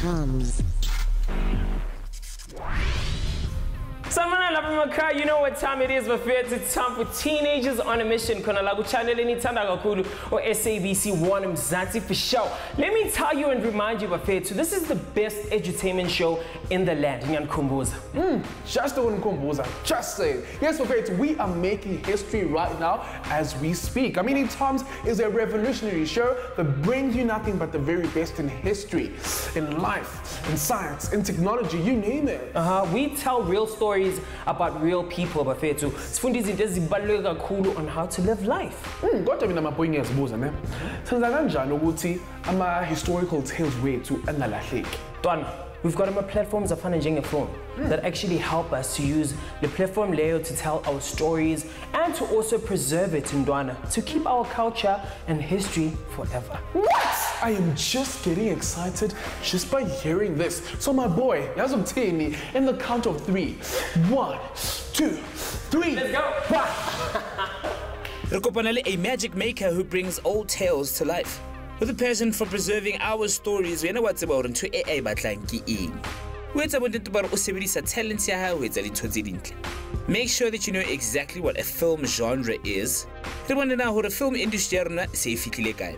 TOMz. You know what time it is, Bafet. It's time for Teenagers on a Mission. Konalagu channel any Tandagakulu or SABC Mzansi for show. Let me tell you and remind you, Bafet, this is the best edutainment show in the land. Just don't Kumbuza, just say it. Yes, Bafet, we are making history right now as we speak. I mean, TOMz is a revolutionary show that brings you nothing but the very best in history, in life, in science, in technology, you name it. We tell real stories about real people, Bafethu. Sifundi izinto ezibaluleke kakhulu on how to live life. Kodwa mina maphoyi ngiyazibuza ne. Senza kanjani ukuthi ama historical tales wethu angalahleki? Twana, we've got platforms afana njengefilm that actually help us to use the platform layer to tell our stories and to also preserve it in Dwana, to keep our culture and history forever. What? I am just getting excited just by hearing this. So my boy, Yazumtini, in the count of 3. 1, 2, 3. Let's go. Rekopanale, a magic maker who brings old tales to life. With a passion for preserving our stories, we know what's about into AI batlanki e. What's about it about usebedisa talents ya ha wetsa ditho tse dintle. Make sure that you know exactly what a film genre is. Re bona na hore film industry ya rona se fitlile kae.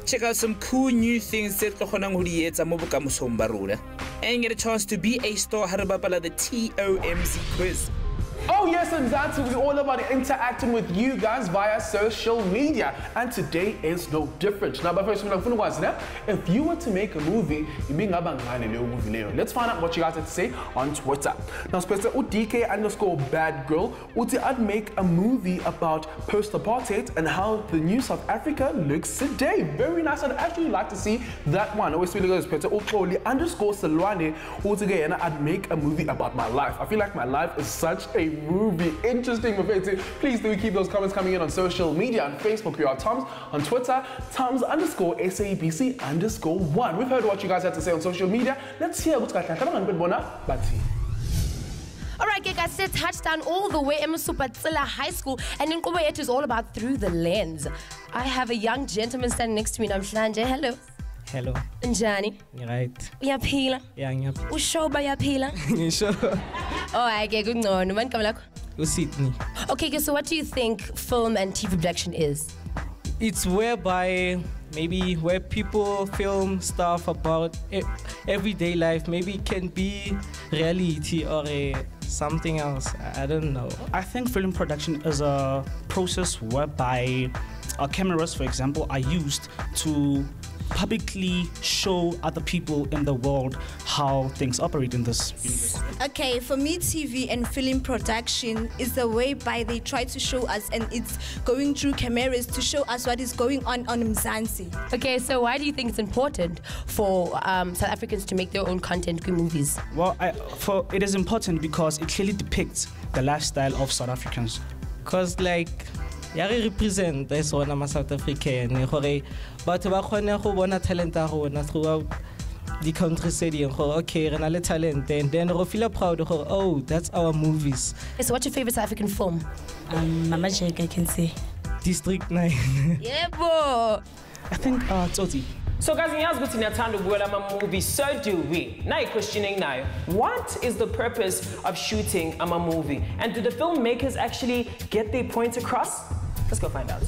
Check out some cool new things that kgonang ho di etsa mo bokamosong ba rona. And get a chance to be a star ha re bapala the TOMz quiz. Oh yes, and that's we're all about interacting with you guys via social media, and today is no different. Now, but first, if you were to make a movie, let's find out what you guys have to say on Twitter. Now, Spencer DK_bad girl, I'd make a movie about post-apartheid and how the new South Africa looks today. Very nice. I'd actually like to see that one. Always really good, Spencer _Salwane, I'd make a movie about my life. I feel like my life is such a movie. Interesting. Please do keep those comments coming in on social media. On Facebook, we are TOMz. On Twitter, TOMz_SABC_1. We've heard what you guys had to say on social media. Let's hear what's going on. Alright, guys, let's touchdown all the way Supatsila High School, and in Kobayet is all about Through the Lens. I have a young gentleman standing next to me. Namhlanje. Hello. Hello. Njani? Right. Uyaphila? Yeah, ngiyaphila. Ushoba uyaphila? Ngisho. Oh, okay, good no. Man kamla. Sydney. Okay, so what do you think film and TV production is? It's whereby maybe where people film stuff about everyday life. Maybe it can be reality or something else. I don't know. I think film production is a process whereby cameras, for example, are used to publicly show other people in the world how things operate in this universe. Okay, for me, TV and film production is the way by they try to show us, and it's going through cameras to show us what is going on Mzansi. Okay, so why do you think it's important for South Africans to make their own content movies? Well, it is important because it clearly depicts the lifestyle of South Africans. Because like, I represent this one as South African, but we can bona talent throughout the country. Okay, we have talent, and then we feel proud. Oh, that's our movies. So, what's your favorite South African film? Mama Jake, I can say. District 9. Yeah, boy. I think TOMz. So guys, in time to go a movie, so do we. Now you're questioning now, what is the purpose of shooting a movie? And do the filmmakers actually get their point across? Let's go find out.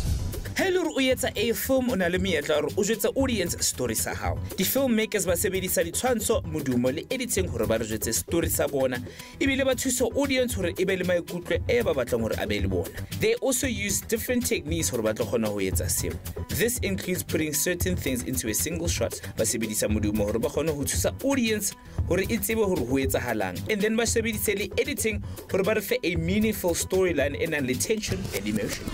Hello, uyetsa a film on a meetla or ujwetsa audience story sa hao. The filmmakers ba sebedisa ditshwantsho modumo le editing hore ba rejetse story sa bona. Ebile ba thusa audience hore e be le maikutlo e ba batlang hore a be le bona. They also use different techniques hore ba tlo kgona ho etsa seo. This includes putting certain things into a single shot. Ba sebedisa modumo hore ba kgona ho thusa audience hore e tsebe hore ho etsahalang. And then ba sebedisa le editing hore ba re fe a meaningful storyline e nang le tension and emotion.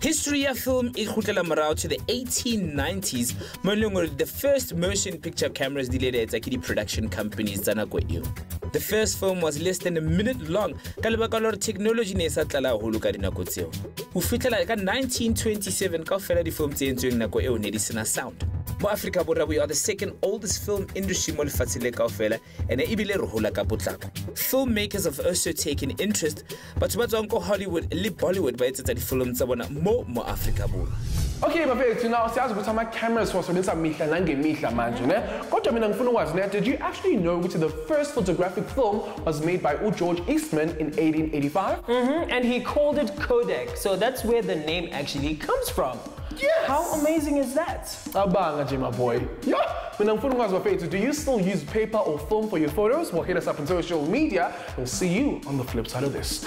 History of film is to the 1890s, when the first motion picture cameras delayed at the production companies. The first film was less than a minute long. Technology ne sa tlala holo ka dinako tseo. Ho fitla ka 1927 ka fela di film tse entsweng nako eo ne di sena sound. Mo Africa Borwa, we are the second oldest film industry mo lefatsheng ka ofela, and ebile re hola ka potlako. Filmmakers have also taken interest, but ba tswang ko Hollywood le Bollywood ba etsetsa di film tsa bona mo Africa Borwa. Okay, bafethu, now siyazi ukuthi ama-cameras siwasebenzisa mihla nangemihla manje, ne? Kodwa mina ngifuna ukwazi, ne? Did you actually know ukuthi the first photographic film was made by George Eastman in 1885? And he called it Kodak, so that's where the name actually comes from. Yes! How amazing is that? Abanga nje, my boy. Yeah! Mina ngifuna ukwazi bafethu, do you still use paper or film for your photos? Well, hit us up on social media. We'll see you on the flip side of this.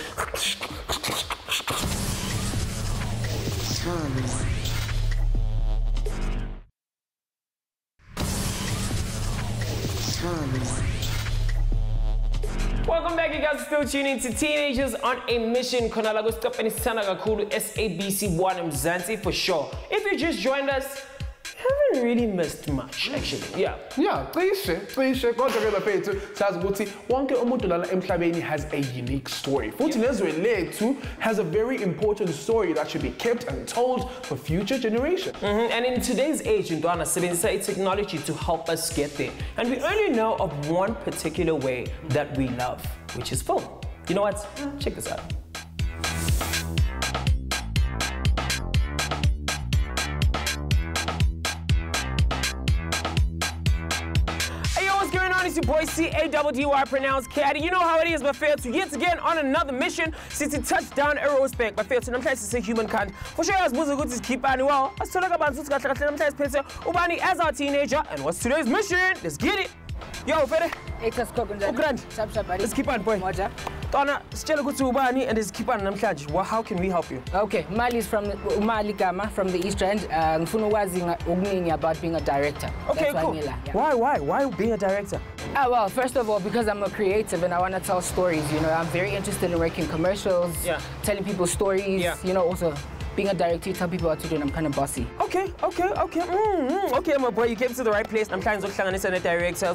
Welcome back, you guys are still tuning to Teenagers on a Mission. Khona la kusicapeni sithanda kakhulu SABC Mzansi for sure. If you just joined us, you haven't really missed much actually. Yeah, Cishe kodwa ke bafethu sazi ukuthi wonke umuntu lana emhlabeni has a unique story. Futhi nezwe lethu has a very important story that should be kept and told for future generations. And in today's age, Ndwana sebenzisa technology to help us get there. And we only know of one particular way that we love, which is film. You know what? Check this out. It's your boy C-A-D-D-Y, pronounced Caddy. You know how it is, but fail to yet again on another mission since it touched down aerospace. But fail to namhlanje say humankind. For sure, as much as keep on well. As soon as Ubani as our teenager. And what's today's mission? Let's get it. Yo, Fede. Let's keep on, boy. Tona, sitshela ukuthi ubani and keep on namhlanje. Well, how can we help you? Okay, Mali is from Mali Gama from the East End. Ngifuna ukwazi okuningi about being a director. Okay, cool. Why being a director? Well, first of all, because I'm a creative and I want to tell stories. You know, I'm very interested in making commercials, telling people stories. You know, also being a director, you tell people what to do, and I'm kind of bossy. Okay, my boy, you came to the right place. I'm trying to a director.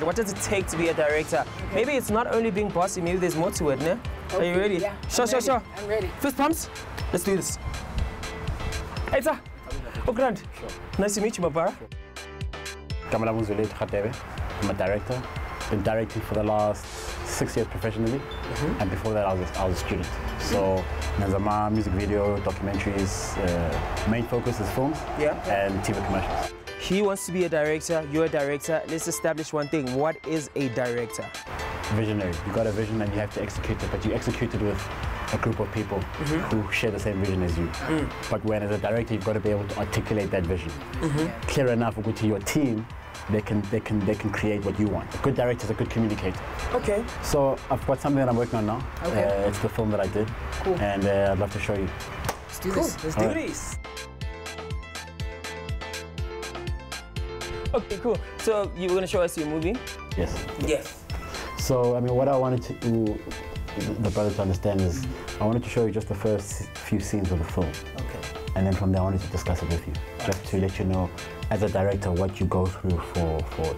What does it take to be a director? Okay. Maybe it's not only being bossy, maybe there's more to it, ne? Okay, are you ready? Yeah, Sure. I'm ready. Fist pumps? Let's do this. Hey, sir. Grant. Sure. Nice to meet you, my brother. I'm a director. Been directing for the last 6 years professionally, and before that I was a student. So Nanzama, music video, documentaries, main focus is films and TV commercials. He wants to be a director, you're a director. Let's establish one thing. What is a director? Visionary. You got a vision and you have to execute it, but you execute it with a group of people who share the same vision as you. But when as a director, you've got to be able to articulate that vision. Clear enough to your team. They can create what you want. A good director is a good communicator. Okay. So I've got something that I'm working on now. Okay. It's the film that I did. Cool. And I'd love to show you. Let's do this. Let's do this. Okay, cool. So you were going to show us your movie? Yes. So I mean, what I wanted to the brother to understand is I wanted to show you just the first few scenes of the film. Okay. And then from there I wanted to discuss it with you, just to let you know as a director what you go through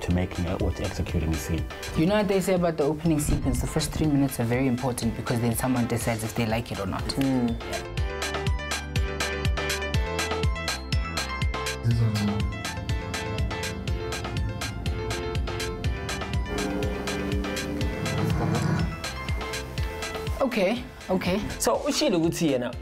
to making it or to executing a scene. You know what they say about the opening sequence? The first 3 minutes are very important because then someone decides if they like it or not. Okay. So ushilo ukuthi yena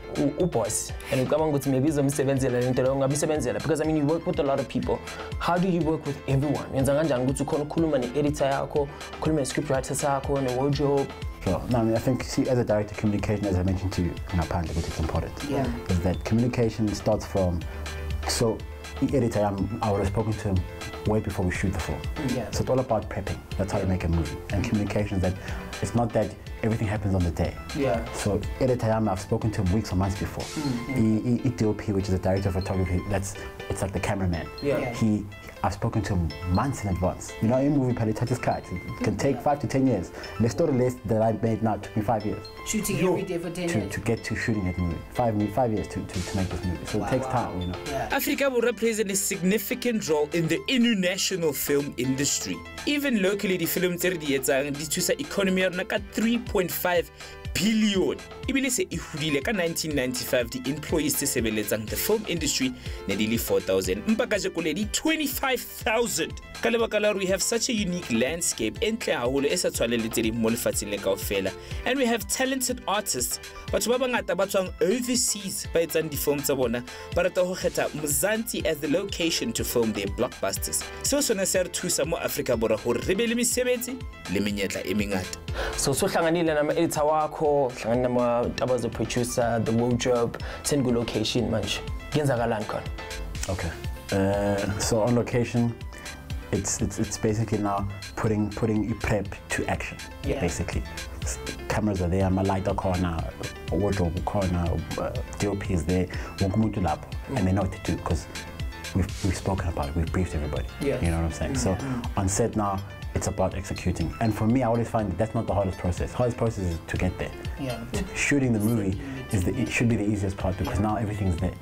boss and ucabanga ukuthi maybe izomsebenzela lento leyo ngabisebenzela because I mean you work with a lot of people. How do you work with everyone? Yenza kanjani ukuthi ukhona ukukhuluma ne-editor yakho, ukhuluma ne-script writer sakho, ne-wardrobe? Sure. No, I mean, I think, see, as a director, communication, as I mentioned to you, apparently, it's important. Is that communication starts from, so the editor, I would have spoken to him way before we shoot the film. So it's all about prepping. That's how you make a movie. And communication is that it's not that everything happens on the day. So editor, I've spoken to him weeks or months before. DOP, which is a director of photography, it's like the cameraman. I've spoken to him months in advance. You know, in movie, it touches cards. It can take 5 to 10 years. The story list that I made now took me 5 years. Shooting every day for 10 years? To get to shooting that movie. 5 years to make this movie. So it takes time, you know. Africa will represent a significant role in the international film industry. Even locally, the film tse re di etsang di thusa economy ya rona ka 3.5 billion ebile se e hudile ka 1995 di-employees tse sebeletsang the film industry ne di le 4,000 mpa ka jeko le di 25,000 ka lebaka la we have such a unique landscape entle haholo e sa tshwane le tse ding mo lefatsheng le kaofela, and we have talented artists batho ba bangata ba tswang overseas ba etsang di-film tsa bona ba rata ho kgetha Mzansi as the location to film their blockbusters. Seo sona se re thusa mo Afrika Borwa hore re be le mesebetsi le menyetla e mengata. So hlanganile nama-editor wakho, hlangana nama-taba ze-producer, the wardrobe, send location manje. Kenzakalani khona? Okay. So on location, it's basically now putting prep to action. Yeah. Basically, cameras are there, my light corner, wardrobe corner, DOP is there, and they know what to do because we've spoken about it, we've briefed everybody. Yeah. You know what I'm saying? So on set now, it's about executing. And for me, I always find that's not the hardest process. Hardest process is to get there. Yeah. Shooting the movie it should be the easiest part because now everything's there.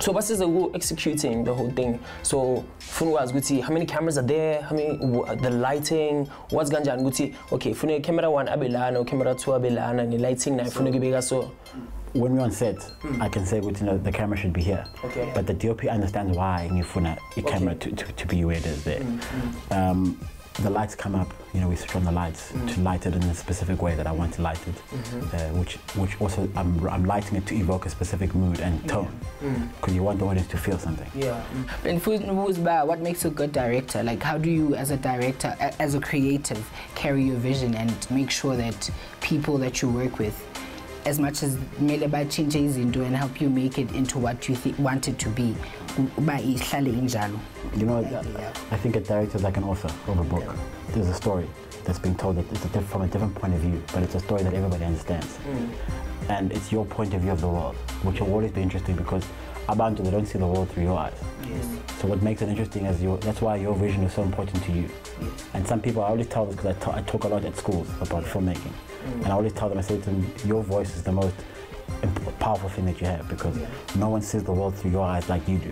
So what is executing the whole thing? So how many cameras are there? How many the lighting? What's ganja nguti? Okay, fune camera 1 abelana, camera 2 abelana, and lighting na fune gibega so. When we're on set, I can say the camera should be here. Okay. But the DOP understands why you funa a camera to be where it is there. The lights come up, we switch on the lights to light it in a specific way that I want to light it, which also I'm lighting it to evoke a specific mood and tone, because you want the audience to feel something. Yeah. And what makes a good director? Like, how do you, as a director, as a creative, carry your vision and make sure that people that you work with, as much as Meleba changes into and help you make it into what you want it to be? I think a director is like an author of a book. Yeah. There's a story that's being told that it's from a different point of view, but it's a story that everybody understands. And it's your point of view of the world, which will always be interesting because abantu, they don't see the world through your eyes. Yes. So what makes it interesting is that's why your vision is so important to you. Yes. And some people, I always tell this because I talk a lot at schools about filmmaking. And I always tell them, I say to them, your voice is the most powerful thing that you have because no one sees the world through your eyes like you do.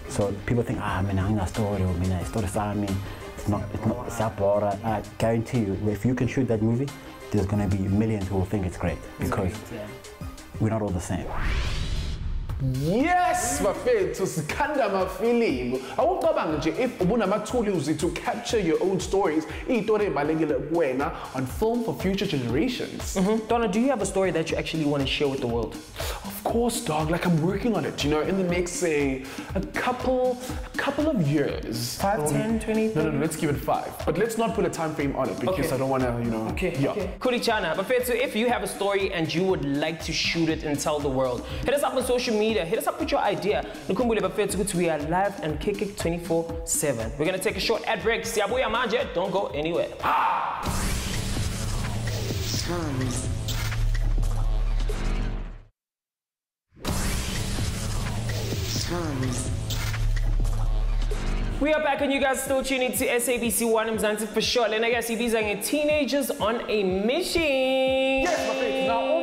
So people think, I'm a story, it's not I guarantee you, if you can shoot that movie, there's going to be millions who will think it's great because we're not all the same. Yes, bafethu sikhanda amafilimu. Awucabanga nje if ubunama-tools to capture your own stories, iyitori ebalekile kuwena on film for future generations. Donna, do you have a story that you actually want to share with the world? Of course, dog. Like I'm working on it, in the next, say, a couple of years. 5, 10, 20? No, let's give it 5. But let's not put a time frame on it because I don't want to, Okay. Kulichana, bafethu, if you have a story and you would like to shoot it and tell the world, hit us up on social media. Hit us up with your idea. We are live and kick it 24/7. We're gonna take a short ad break. Don't go anywhere. We are back and you guys still tuning to SABC Mzansi for sure. And I guess these are teenagers on a mission. Yes, my friend. Now,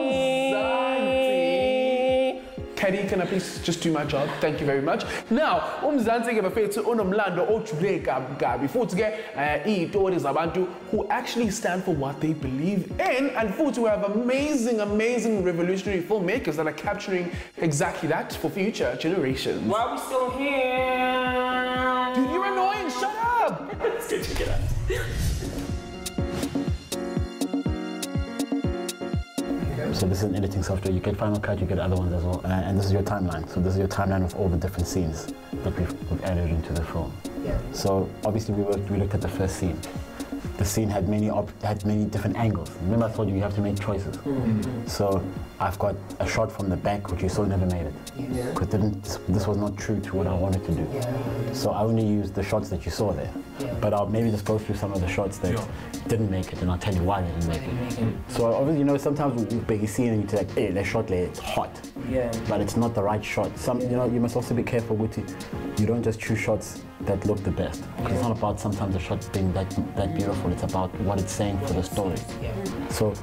Caddy, can I please just do my job? Thank you very much. Now, Mzansi bafethu unomlando ojule gabi futhi ke izitori zabantu who actually stand for what they believe in, and futhi we have amazing revolutionary filmmakers that are capturing exactly that for future generations. Why are we still here? Dude, you're annoying. Shut up. Let's go check it out. So this is an editing software. You get Final Cut, you get other ones as well, and this is your timeline. So this is your timeline of all the different scenes that we've added into the film. Yeah. So obviously we looked at the first scene. The scene had many different angles. Remember I told you have to make choices. So I've got a shot from the back which you saw never made it. Because this was not true to what I wanted to do. So I only used the shots that you saw there. But I'll maybe just go through some of the shots that didn't make it and I'll tell you why they didn't make it. So obviously sometimes with big scene and you're like, hey, that shot there, it's hot. But it's not the right shot. You must also be careful with it. You don't just choose shots that look the best. Because it's not about sometimes the shot being that beautiful, it's about what it's saying for the story. So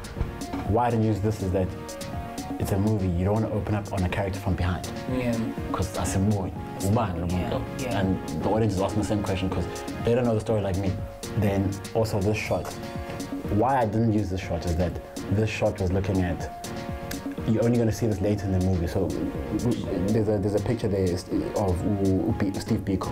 why I didn't use this is that it's a movie, you don't want to open up on a character from behind. Because that's a movie. And the audience is asking the same question because they don't know the story like me. Then also this shot. Why I didn't use this shot is that this shot was looking at you're only going to see this later in the movie. So there's a picture there of Steve Biko,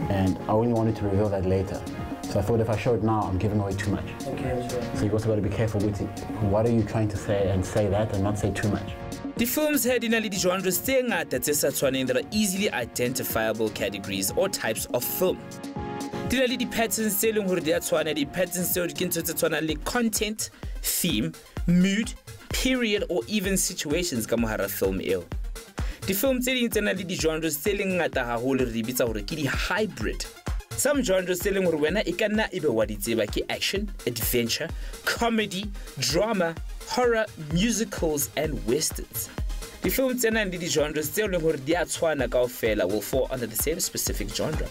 and I only wanted to reveal that later. So I thought if I show it now, I'm giving away too much. Okay, sure. So you've also got to be careful with it. What are you trying to say, and say that and not say too much. The films had in the genres that are easily identifiable categories or types of film. The patterns selling the patterns selling content, theme, mood, period, or even situations kamohara film ill. The film selling the genres selling the hybrid. Some genres selling wena ikana ibe waditseba ki action, adventure, comedy, drama, horror, musicals, and westerns. The films and the genres selling will fall under the same specific genre.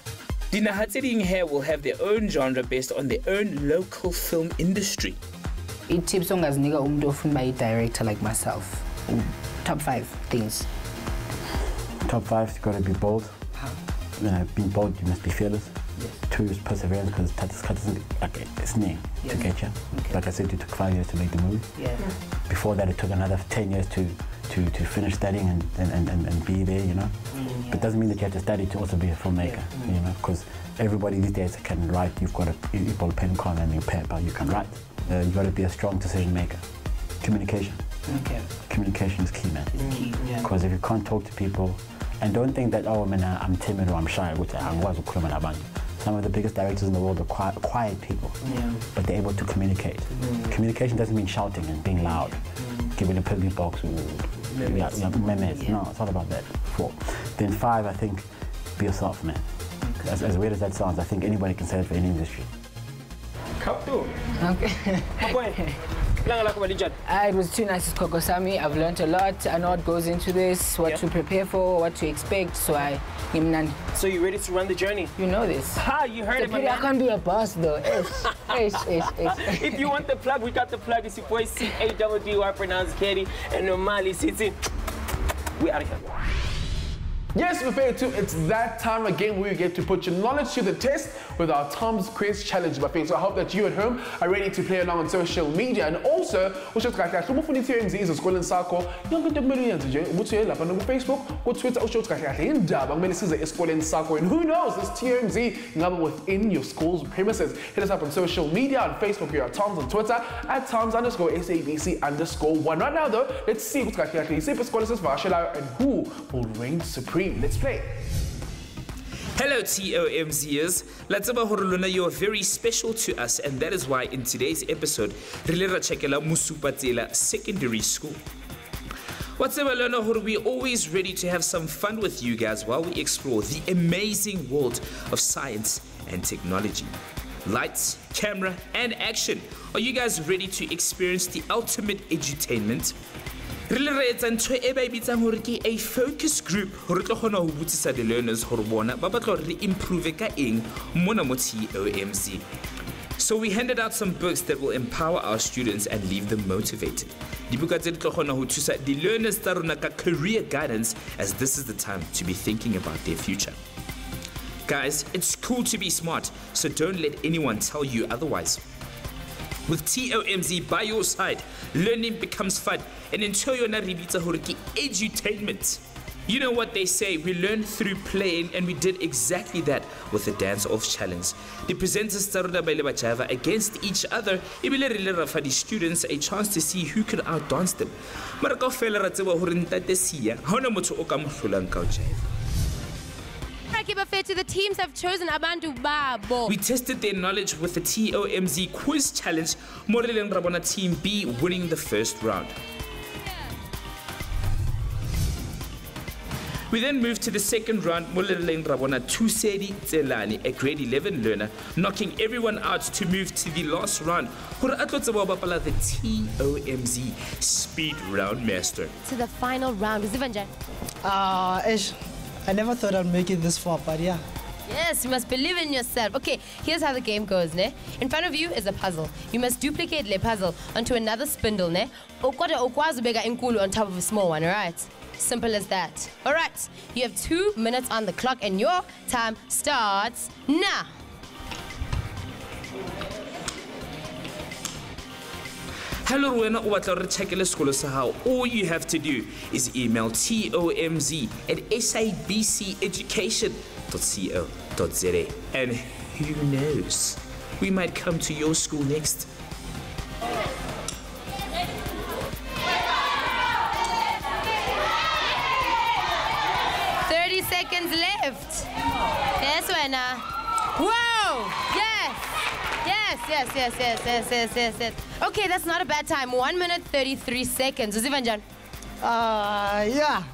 The Nahatsering here will have their own genre based on their own local film industry. It tips on as nigga often by a director like myself. Top 5 things. Top 5, you gotta be bold. Being bold, you must be fearless. Yes. 2 is perseverance, because it's new to get you. Okay. Like I said, it took 5 years to make the movie. Yeah. Before that, it took another 10 years to finish studying and be there, you know. But it doesn't mean that you have to study to also be a filmmaker, you know, because everybody these days can write. You've got a pen, pen, and your paper, you can write. You've got to be a strong decision maker. Communication. Okay. Communication is key, man. It's key, yeah. Because if you can't talk to people, and don't think that, oh man, I'm timid or I'm shy, which some of the biggest directors in the world are quiet people, but they're able to communicate. Communication doesn't mean shouting and being loud, giving a piggy box, memes. No, it's not about that. 4. Then 5, I think, be yourself, man. Okay. As weird as that sounds, I think anybody can say it for any industry. Okay. It was too nice, Kokosami. I've learned a lot. I know what goes into this, what to prepare for, what to expect. So you ready to run the journey? You know this. Ha! You heard it, man. I can't be a boss though. If you want the plug, we got the plug. It's your boy CADD, pronounced Katie, and normally City. We out of here. Yes, Buffet 2, it's that time again where you get to put your knowledge to the test with our TOMz Quiz Challenge, Buffet. So I hope that you at home are ready to play along on social media. And also, TOMz is a school in Sako. Young Facebook, or Twitter, and who knows, this TOMz number within your school's premises. Hit us up on social media. On Facebook, we are TOMz, on Twitter at TOMz_SABC_1. Right now, though, let's see who's got and who will reign supreme. Let's play. Hello TOMzers, you're very special to us, and that is why in today's episode, Rilera Chekela Musupatela Secondary School. We're always ready to have some fun with you guys while we explore the amazing world of science and technology. Lights, camera, and action. Are you guys ready to experience the ultimate edutainment? A focus group the learners improve TOMz. So we handed out some books that will empower our students and leave them motivated. The learners career guidance, as this is the time to be thinking about their future. Guys, it's cool to be smart, so don't let anyone tell you otherwise. With TOMz by your side, learning becomes fun, and until you're not edutainment. You know what they say, we learn through playing, and we did exactly that with the dance-off challenge. The presenters started against each other, the students a chance to see who could outdance them. To the teams have chosen Abantu Babo. We tested their knowledge with the TOMz Quiz Challenge, Moreleng Rabona Team B winning the first round. We then moved to the second round, Moreleng Rabona Tusedi Tselani, a grade 11 learner, knocking everyone out to move to the last round. The TOMz Speed Round Master. To the final round. I never thought I'd make it this far, but yeah. Yes, you must believe in yourself. Okay, here's how the game goes, ne? In front of you is a puzzle. You must duplicate the puzzle onto another spindle, ne? On top of a small one, alright? Simple as that. Alright, you have 2 minutes on the clock and your time starts now. Hello, wena o batla re checkele sekolo sa hao. All you have to do is email tomz@sabceducation.co.za. And who knows, we might come to your school next. Seconds left. Yes, Wena. Whoa! Yes. Okay, that's not a bad time. 1 minute 33 seconds. Uzivanjan. Yeah.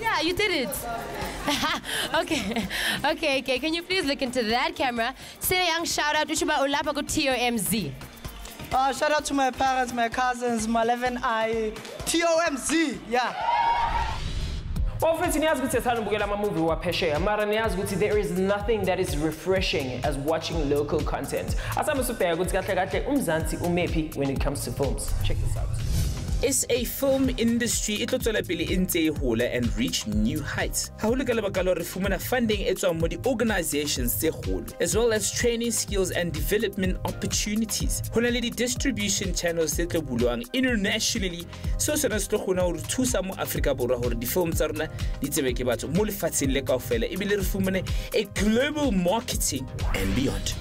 Yeah, you did it. Okay. Can you please look into that camera? Say a young shout out to Ulapa go TOMZ. Shout out to my parents, my cousins, my 11I, TOMZ. Yeah. Well, friends, there is nothing that is refreshing as watching local content. When it comes to films. Check this out. SA film industry e tlo tswela pele e ntse e hola and reach new heights. Ha ho le ka lebaka la hore re fumana funding e tswang mo di-organizations tse kgolo, as well as training skills and development opportunities. Ho na le di-distribution channels tse tlo bulwang internationally, so sona se tlo kgona hore thusa mo Afrika Borwa hore di-film tsa rona di tsebe ke batho mo lefatsheng le kaofela ebile re fumane a global marketing and beyond.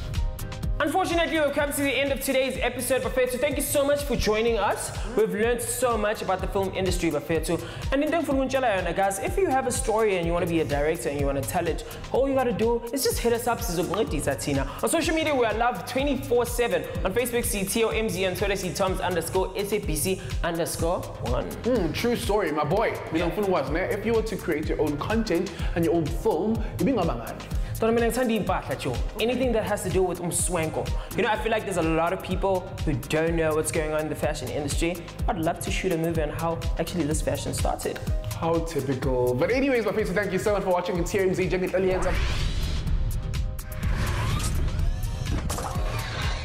Unfortunately, we've come to the end of today's episode, Bafethu. Thank you so much for joining us. We've learned so much about the film industry, Bafethu. And in guys, if you have a story and you want to be a director and you want to tell it, all you got to do is just hit us up. On social media, we are loved 24/7. On Facebook, see TOMZ, on Twitter, see TOMz_SABC_1. True story, my boy. If you were to create your own content and your own film, you'd be anything that has to do with umswenko. You know, I feel like there's a lot of people who don't know what's going on in the fashion industry. I'd love to shoot a movie on how actually this fashion started. How typical. But anyways, my friends, thank you so much for watching TOMZ.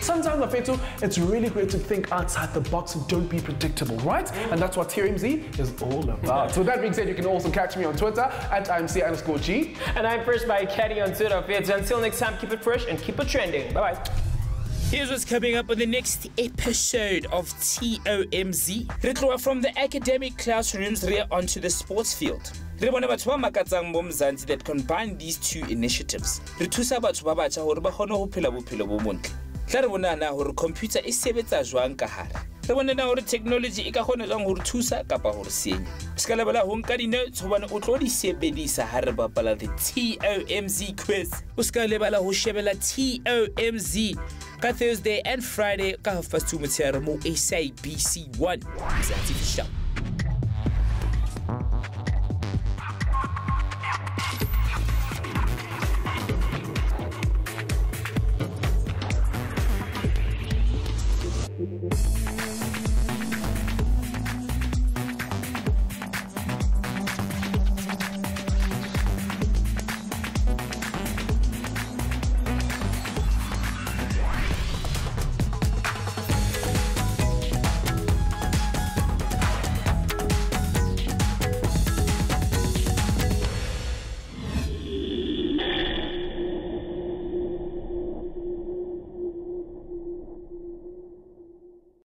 Sometimes, Mafethu, it's really great to think outside the box and don't be predictable, right? And that's what TOMZ is all about. So with that being said, you can also catch me on Twitter at IMC_G. And I'm Fresh by Caddy on Twitter. Until next time, keep it fresh and keep it trending. Bye-bye. Here's what's coming up on the next episode of TOMZ. From the academic classrooms onto the sports field. That combine these two initiatives. Re bona na hore computer e sebetsa jwang ka hare. Re bona na hore technology e ka kgona jwang hore thusa kapa hore senya. Ska lebala ho nka di-notes hobane o tlo di sebedisa ha re bapala the TOMZ quiz. O ska lebala ho shebela TOMZ ka Thursday and Friday ka 2:30 motshehare mo SABC 1. Mzansi Fishau. Thank you.